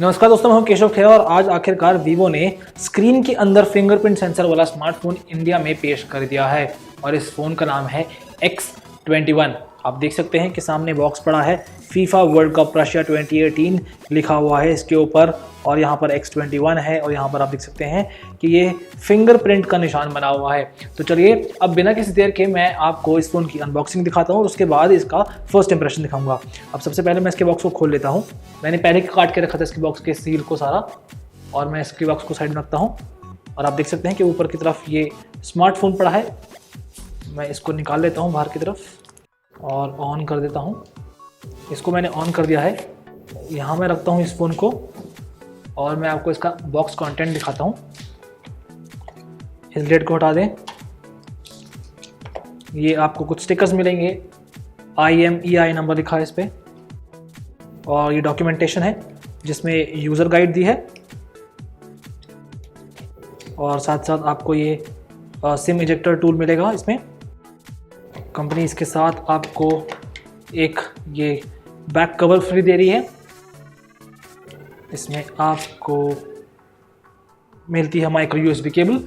नमस्कार दोस्तों, मैं हूं केशव खेरा और आज आखिरकार वीवो ने स्क्रीन के अंदर फिंगरप्रिंट सेंसर वाला स्मार्टफोन इंडिया में पेश कर दिया है और इस फ़ोन का नाम है X21। आप देख सकते हैं कि सामने बॉक्स पड़ा है, फीफा वर्ल्ड कप रशिया 2018 लिखा हुआ है इसके ऊपर और यहाँ पर X21 है और यहाँ पर आप देख सकते हैं कि ये फिंगरप्रिंट का निशान बना हुआ है। तो चलिए अब बिना किसी देर के मैं आपको इस फ़ोन की अनबॉक्सिंग दिखाता हूँ और उसके बाद इसका फर्स्ट इंप्रेशन दिखाऊंगा। अब सबसे पहले मैं इसके बॉक्स को खोल लेता हूँ। मैंने पहले काट के रखा था इसके बॉक्स के सील को सारा और मैं इसके बॉक्स को साइड में रखता हूँ और आप देख सकते हैं कि ऊपर की तरफ ये स्मार्टफोन पड़ा है। मैं इसको निकाल लेता हूँ बाहर की तरफ और ऑन कर देता हूँ। इसको मैंने ऑन कर दिया है। यहाँ मैं रखता हूँ इस फ़ोन को और मैं आपको इसका बॉक्स कंटेंट दिखाता हूँ। इस लेड को हटा दें। ये आपको कुछ स्टिकर्स मिलेंगे, IMEI नंबर लिखा है इस पर और ये डॉक्यूमेंटेशन है जिसमें यूज़र गाइड दी है और साथ साथ आपको ये सिम इजेक्टर टूल मिलेगा। इसमें कंपनी इसके साथ आपको एक ये बैक कवर फ्री दे रही है। इसमें आपको मिलती है micro USB cable,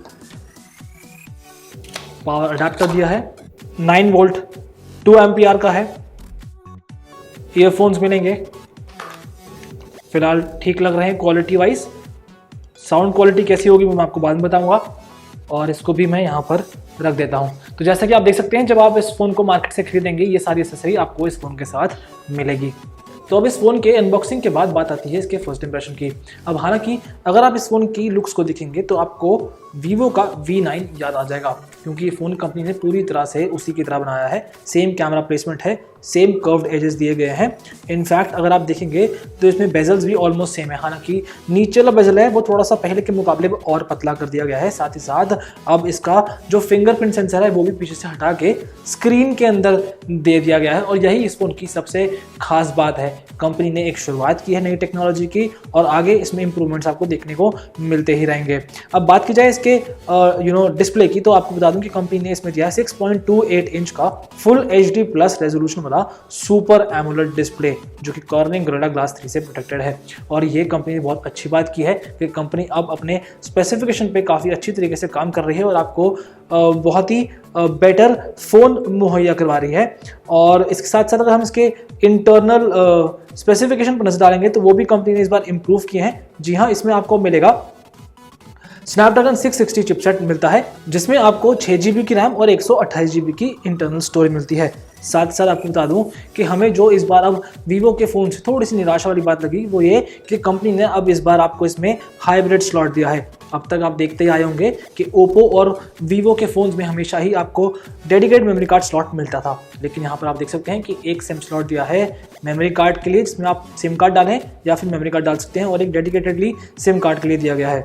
power adapter दिया है, 9 वोल्ट 2 एम्पियर का है। ईयरफोन्स मिलेंगे, फिलहाल ठीक लग रहे हैं क्वालिटी वाइज। साउंड क्वालिटी कैसी होगी वो मैं आपको बाद में बताऊंगा और इसको भी मैं यहाँ पर रख देता हूँ। तो जैसा कि आप देख सकते हैं, जब आप इस फ़ोन को मार्केट से खरीदेंगे ये सारी एक्सेसरी आपको इस फ़ोन के साथ मिलेगी। तो अब इस फ़ोन के अनबॉक्सिंग के बाद बात आती है इसके फर्स्ट इंप्रेशन की। अब हालांकि अगर आप इस फ़ोन की लुक्स को देखेंगे तो आपको वीवो का V9 याद आ जाएगा, क्योंकि ये फ़ोन कंपनी ने पूरी तरह से उसी की तरह बनाया है। सेम कैमरा प्लेसमेंट है, सेम कर्व्ड एजेस दिए गए हैं। इनफैक्ट अगर आप देखेंगे तो इसमें बेजल्स भी ऑलमोस्ट सेम है। हालांकि नीचे वाला बेजल है वो थोड़ा सा पहले के मुकाबले और पतला कर दिया गया है। साथ ही साथ अब इसका जो फिंगरप्रिंट सेंसर है वो भी पीछे से हटा के स्क्रीन के अंदर दे दिया गया है और यही इस फ़ोन की सबसे खास बात है। कंपनी ने एक शुरुआत की है नई टेक्नोलॉजी की और आगे इसमें इंप्रूवमेंट्स आपको देखने को मिलते ही रहेंगे। अब बात की जाए इसके डिस्प्ले की, तो आपको बता दूं कि कंपनी ने इसमें दिया है 6.28 इंच का फुल HD प्लस रेजोल्यूशन वाला सुपर एमोलेड डिस्प्ले, जो कि कॉर्निंग गोरिल्ला ग्लास 3 से प्रोटेक्टेड है। और ये कंपनी ने बहुत अच्छी बात की है कि कंपनी अब अपने स्पेसिफिकेशन पे काफ़ी अच्छी तरीके से काम कर रही है और आपको बहुत ही बेटर फ़ोन मुहैया करवा रही है। और इसके साथ साथ अगर हम इसके इंटरनल स्पेसिफिकेशन पर नजर डालेंगे तो वो भी कंपनी ने इस बार इम्प्रूव किए हैं। जी हाँ, इसमें आपको मिलेगा स्नैपड्रैगन 660 चिपसेट मिलता है, जिसमें आपको 6GB की रैम और 128GB की इंटरनल स्टोरेज मिलती है। साथ साथ आपको बता दूं कि हमें जो इस बार अब वीवो के फ़ोन से थोड़ी सी निराशा वाली बात लगी वो ये कि कंपनी ने अब इस बार आपको इसमें हाइब्रिड स्लॉट दिया है। अब तक आप देखते ही आए होंगे कि ओप्पो और वीवो के फ़ोन्स में हमेशा ही आपको डेडिकेटेड मेमोरी कार्ड स्लॉट मिलता था, लेकिन यहाँ पर आप देख सकते हैं कि एक सिम स्लॉट दिया है मेमोरी कार्ड के लिए, जिसमें आप सिम कार्ड डालें या फिर मेमोरी कार्ड डाल सकते हैं, और एक डेडिकेटेडली सिम कार्ड के लिए दिया गया है।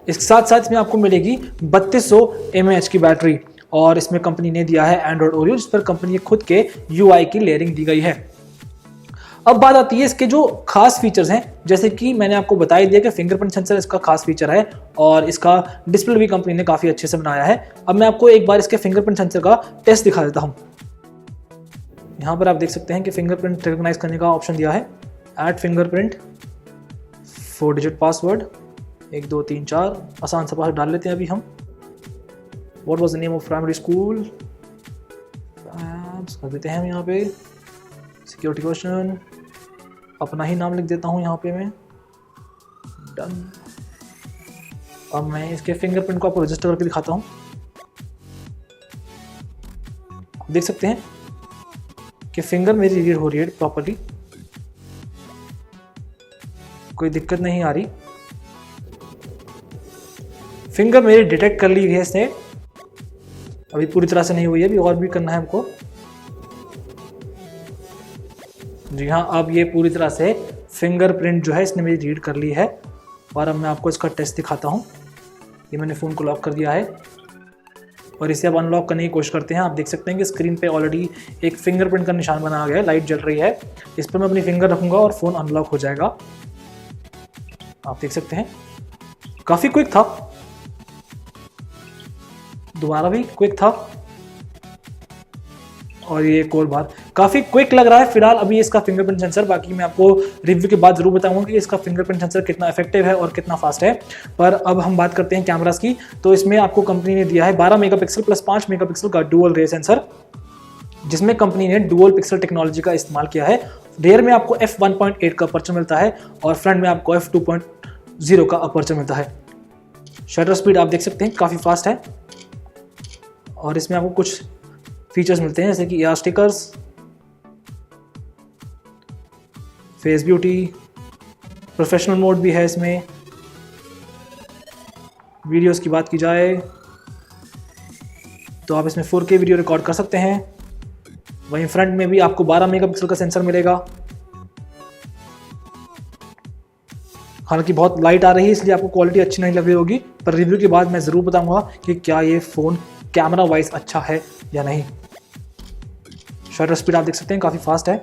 इसके साथ साथ इसमें आपको मिलेगी 3200 mAh की बैटरी और इसमें कंपनी ने दिया है एंड्रॉइड ओरियो, जिस पर कंपनी के खुद के UI की लेयरिंग दी गई है। अब बात आती है इसके जो खास फीचर्स हैं, जैसे कि मैंने आपको बता ही दिया कि फिंगरप्रिंट सेंसर इसका खास फीचर है और इसका डिस्प्ले भी कंपनी ने काफ़ी अच्छे से बनाया है। अब मैं आपको एक बार इसके फिंगरप्रिंट सेंसर का टेस्ट दिखा देता हूँ। यहाँ पर आप देख सकते हैं कि फिंगरप्रिंट रिकॉग्नाइज करने का ऑप्शन दिया है। ऐड फिंगरप्रिंट, 4 डिजिट पासवर्ड, 1 2 3 4, आसान सा पासवर्ड डाल लेते हैं अभी हम। What was the name of primary school, कर देते हैं हम यहाँ पे। सिक्योरिटी क्वेश्चन, अपना ही नाम लिख देता हूँ यहाँ पे मैं। डन। अब मैं इसके फिंगरप्रिंट को आपको रजिस्टर करके दिखाता हूँ। आप देख सकते हैं कि फिंगर मेरी रीड हो रही है प्रॉपर्ली, कोई दिक्कत नहीं आ रही। फिंगर मेरी डिटेक्ट कर ली है इसने, अभी पूरी तरह से नहीं हुई है, अभी और भी करना है हमको। जी हाँ, अब ये पूरी तरह से फिंगरप्रिंट जो है इसने मेरी रीड कर ली है। और अब मैं आपको इसका टेस्ट दिखाता हूँ। ये मैंने फ़ोन को लॉक कर दिया है और इसे अब अनलॉक करने की कोशिश करते हैं। आप देख सकते हैं कि स्क्रीन पे ऑलरेडी एक फिंगरप्रिंट का निशान बना आ गया है, लाइट जल रही है। इस पर मैं अपनी फिंगर रखूँगा और फ़ोन अनलॉक हो जाएगा। आप देख सकते हैं काफ़ी क्विक था, दोबारा भी क्विक था और ये एक और बार काफ़ी क्विक लग रहा है फिलहाल अभी इसका फिंगरप्रिंट सेंसर। बाकी मैं आपको रिव्यू के बाद जरूर बताऊंगा कि इसका फिंगरप्रिंट सेंसर कितना इफेक्टिव है और कितना फास्ट है। पर अब हम बात करते हैं कैमरास की। तो इसमें आपको कंपनी ने दिया है 12 मेगापिक्सल प्लस 5 मेगापिक्सल का डुअल रे सेंसर, जिसमें कंपनी ने डुअल पिक्सल टेक्नोलॉजी का इस्तेमाल किया है। रेयर में आपको f1.8 का अपर्चर मिलता है और फ्रंट में आपको f2.0 का अपर्चर मिलता है। शटर स्पीड आप देख सकते हैं काफ़ी फास्ट है। और इसमें आपको कुछ फीचर्स मिलते हैं जैसे कि AR stickers, face beauty, professional mode भी है इसमें। वीडियोस की बात की जाए तो आप इसमें 4K वीडियो रिकॉर्ड कर सकते हैं। वहीं फ्रंट में भी आपको 12 मेगापिक्सल का सेंसर मिलेगा। हालांकि बहुत लाइट आ रही है इसलिए आपको क्वालिटी अच्छी नहीं लग रही होगी, पर रिव्यू के बाद मैं ज़रूर बताऊंगा कि क्या ये फ़ोन कैमरा वाइज अच्छा है या नहीं। शटर स्पीड आप देख सकते हैं काफ़ी फास्ट है।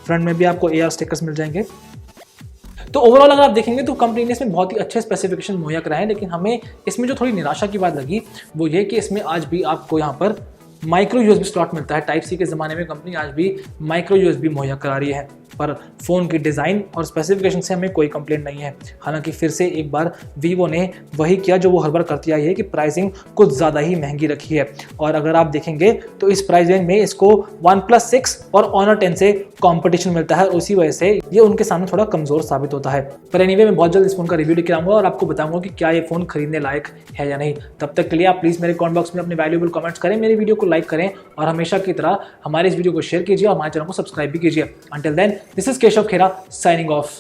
फ्रंट में भी आपको AR स्टिकर्स मिल जाएंगे। तो ओवरऑल अगर आप देखेंगे तो कंपनी ने इसमें बहुत ही अच्छे स्पेसिफिकेशन मुहैया कराए हैं, लेकिन हमें इसमें जो थोड़ी निराशा की बात लगी वो ये कि इसमें आज भी आपको यहाँ पर माइक्रो USB स्लॉट मिलता है। टाइप C के ज़माने में कंपनी आज भी माइक्रो USB मुहैया करा रही है, पर फ़ोन की डिज़ाइन और स्पेसिफिकेशन से हमें कोई कंप्लेंट नहीं है। हालांकि फिर से एक बार वीवो ने वही किया जो वो हर बार करती आई है कि प्राइसिंग कुछ ज़्यादा ही महंगी रखी है। और अगर आप देखेंगे तो इस प्राइस रेंज में इसको OnePlus 6 और Honor 10 से कॉम्पिटिशन मिलता है, उसी वजह से ये उनके सामने थोड़ा कमज़ोर साबित होता है। पर एनीवे मैं बहुत जल्द इस फोन का रिव्यू लेकर आऊँगा और आपको बताऊँगा कि क्या ये फ़ोन खरीदने लायक है या नहीं। तब तक के लिए आप प्लीज़ मेरे कमेंट बॉक्स में अपने वैल्यूएबल कमेंट्स करें, मेरी वीडियो को लाइक करें और हमेशा की तरह हमारे इस वीडियो को शेयर कीजिए और हमारे चैनल को सब्सक्राइब भी कीजिए। Until then, this is Keshav Khera signing of.